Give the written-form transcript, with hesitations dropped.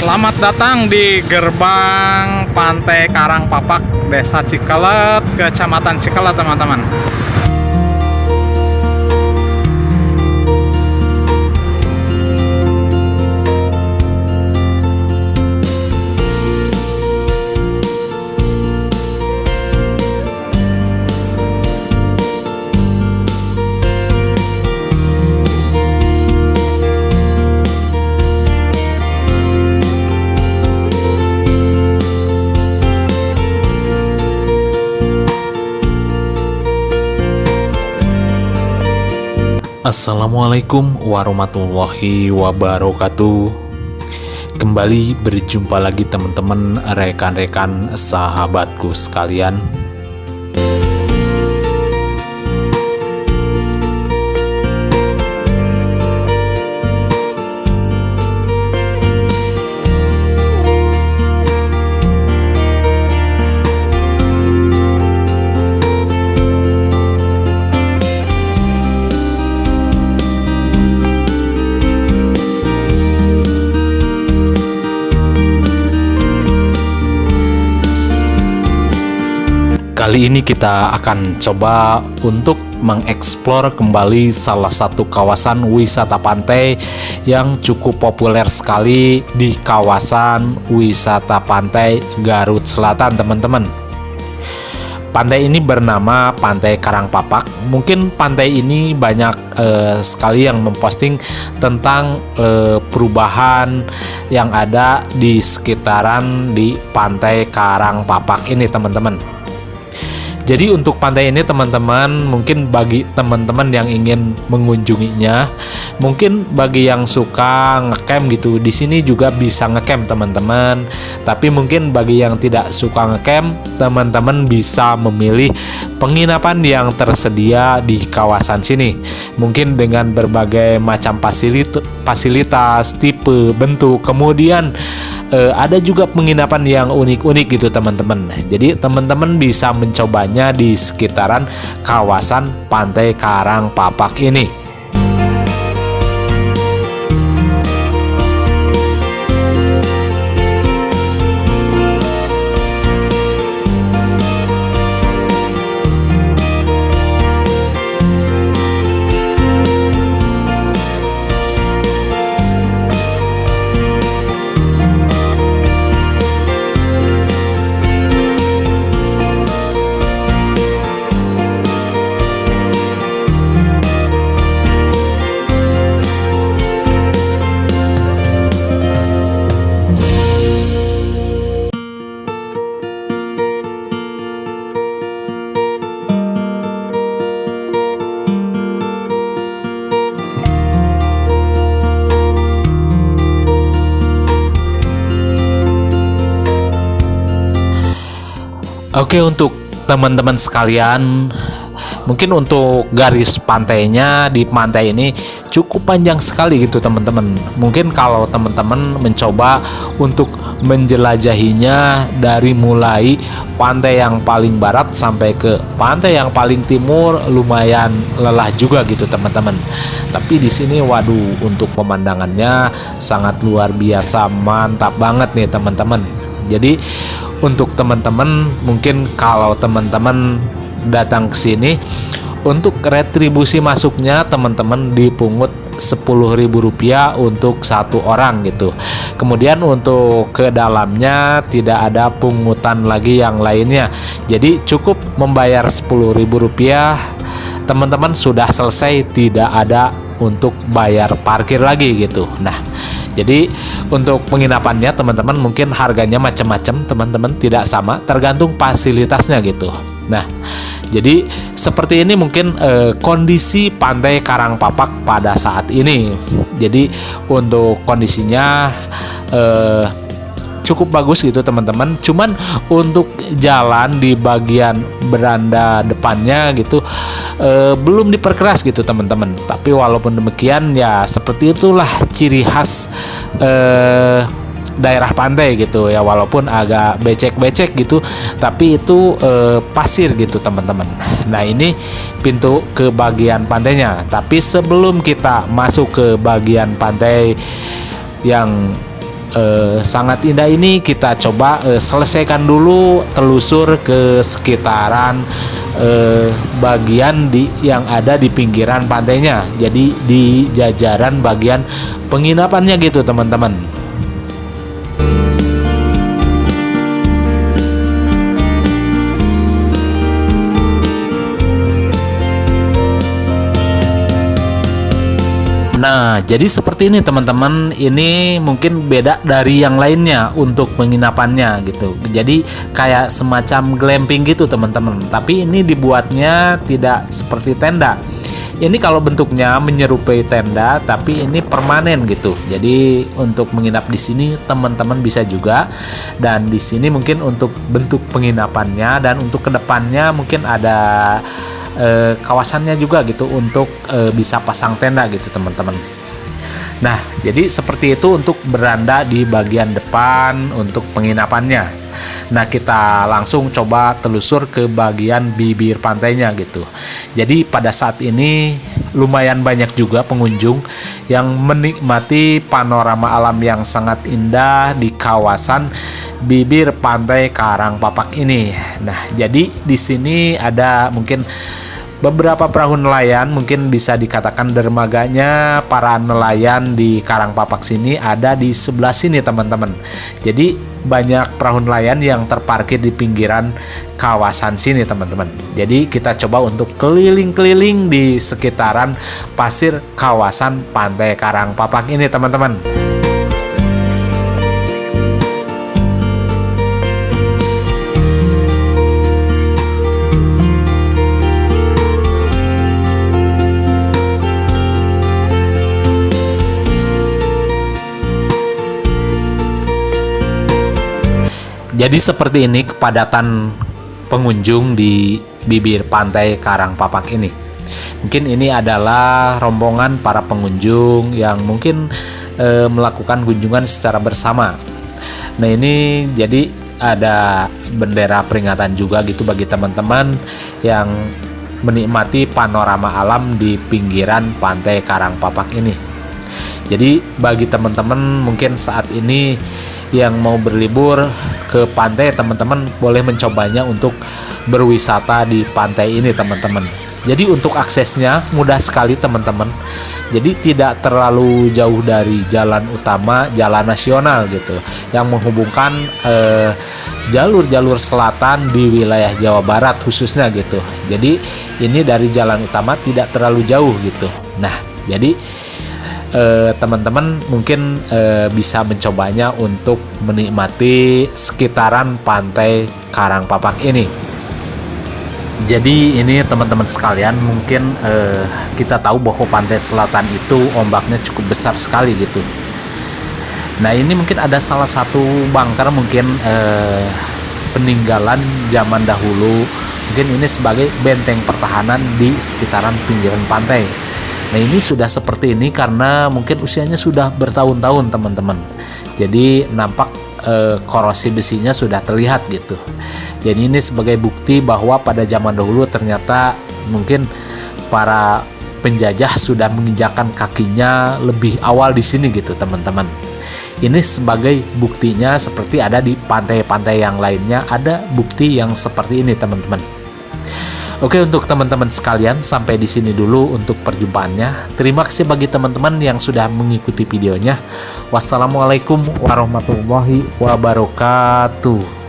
Selamat datang di gerbang Pantai Karangpapak, Desa Cikelet, Kecamatan Cikelet, teman-teman. Assalamualaikum warahmatullahi wabarakatuh. Kembali berjumpa lagi teman-teman, rekan-rekan, sahabatku sekalian. Kali ini kita akan coba untuk mengeksplor kembali salah satu kawasan wisata pantai yang cukup populer sekali di kawasan wisata pantai Garut Selatan, teman-teman. Pantai ini bernama Pantai Karangpapak. Mungkin pantai ini banyak sekali yang memposting tentang perubahan yang ada di sekitaran di Pantai Karangpapak ini, teman-teman. Jadi untuk pantai ini, teman-teman, mungkin bagi teman-teman yang ingin mengunjunginya, mungkin bagi yang suka ngecamp gitu, di sini juga bisa ngecamp, teman-teman. Tapi mungkin bagi yang tidak suka ngecamp, teman-teman bisa memilih penginapan yang tersedia di kawasan sini. Mungkin dengan berbagai macam fasilitas, tipe, bentuk, kemudian ada juga penginapan yang unik-unik gitu, teman-teman. Jadi teman-teman bisa mencobanya di sekitaran kawasan Pantai Karangpapak ini. Oke, untuk teman-teman sekalian, mungkin untuk garis pantainya di pantai ini cukup panjang sekali gitu, teman-teman. Mungkin kalau teman-teman mencoba untuk menjelajahinya dari mulai pantai yang paling barat sampai ke pantai yang paling timur, lumayan lelah juga gitu, teman-teman. Tapi di sini waduh, untuk pemandangannya sangat luar biasa, mantap banget nih, teman-teman. Jadi untuk teman-teman, mungkin kalau teman-teman datang ke sini, untuk retribusi masuknya teman-teman dipungut Rp10.000 untuk satu orang gitu. Kemudian untuk ke dalamnya tidak ada pungutan lagi yang lainnya. Jadi cukup membayar Rp10.000, teman-teman sudah selesai, tidak ada untuk bayar parkir lagi gitu. Nah, jadi untuk penginapannya, teman-teman, mungkin harganya macam-macam, teman-teman, tidak sama, tergantung fasilitasnya gitu. Nah, jadi seperti ini mungkin kondisi Pantai Karangpapak pada saat ini. Jadi untuk kondisinya cukup bagus gitu, teman-teman. Cuman untuk jalan di bagian beranda depannya gitu belum diperkeras gitu, teman-teman. Tapi walaupun demikian, ya seperti itulah ciri khas daerah pantai gitu ya, walaupun agak becek-becek gitu, tapi itu pasir gitu, teman-teman. Nah, ini pintu ke bagian pantainya. Tapi sebelum kita masuk ke bagian pantai yang sangat indah ini kita coba selesaikan dulu telusur ke sekitaran bagian yang ada di pinggiran pantainya. Jadi di jajaran bagian penginapannya gitu teman-teman. Nah, jadi seperti ini teman-teman. Ini mungkin beda dari yang lainnya untuk penginapannya gitu. Jadi kayak semacam glamping gitu teman-teman. Tapi ini dibuatnya tidak seperti tenda. Ini kalau bentuknya menyerupai tenda, tapi ini permanen gitu. Jadi untuk menginap di sini teman-teman bisa juga. Dan di sini mungkin untuk bentuk penginapannya dan untuk kedepannya mungkin ada kawasannya juga gitu untuk bisa pasang tenda gitu teman-teman. Nah, jadi seperti itu untuk beranda di bagian depan untuk penginapannya. Nah, kita langsung coba telusur ke bagian bibir pantainya gitu. Jadi pada saat ini lumayan banyak juga pengunjung yang menikmati panorama alam yang sangat indah di kawasan bibir pantai Karangpapak ini. Nah, jadi di sini ada mungkin beberapa perahu nelayan, mungkin bisa dikatakan dermaganya para nelayan di Karangpapak sini ada di sebelah sini teman-teman. Jadi banyak perahu nelayan yang terparkir di pinggiran kawasan sini teman-teman. Jadi kita coba untuk keliling-keliling di sekitaran pasir kawasan pantai Karangpapak ini teman-teman. Jadi seperti ini kepadatan pengunjung di bibir pantai Karangpapak ini. Mungkin ini adalah rombongan para pengunjung yang mungkin melakukan kunjungan secara bersama. Nah, ini jadi ada bendera peringatan juga gitu bagi teman-teman yang menikmati panorama alam di pinggiran pantai Karangpapak ini. Jadi bagi teman-teman mungkin saat ini yang mau berlibur ke pantai, teman-teman boleh mencobanya untuk berwisata di pantai ini teman-teman. Jadi untuk aksesnya mudah sekali teman-teman. Jadi tidak terlalu jauh dari jalan utama, jalan nasional gitu, yang menghubungkan jalur-jalur selatan di wilayah Jawa Barat khususnya gitu. Jadi ini dari jalan utama tidak terlalu jauh gitu. Nah, jadi teman-teman mungkin bisa mencobanya untuk menikmati sekitaran pantai Karangpapak ini. Jadi ini teman-teman sekalian, mungkin kita tahu bahwa pantai selatan itu ombaknya cukup besar sekali gitu. Nah, ini mungkin ada salah satu bangker mungkin peninggalan zaman dahulu. Mungkin ini sebagai benteng pertahanan di sekitaran pinggiran pantai. Nah, ini sudah seperti ini karena mungkin usianya sudah bertahun-tahun teman-teman. Jadi nampak korosi besinya sudah terlihat gitu. Jadi ini sebagai bukti bahwa pada zaman dahulu ternyata mungkin para penjajah sudah menginjakan kakinya lebih awal di sini gitu teman-teman. Ini sebagai buktinya, seperti ada di pantai-pantai yang lainnya ada bukti yang seperti ini teman-teman. Oke, untuk teman-teman sekalian sampai di sini dulu untuk perjumpaannya. Terima kasih bagi teman-teman yang sudah mengikuti videonya. Wassalamualaikum warahmatullahi wabarakatuh.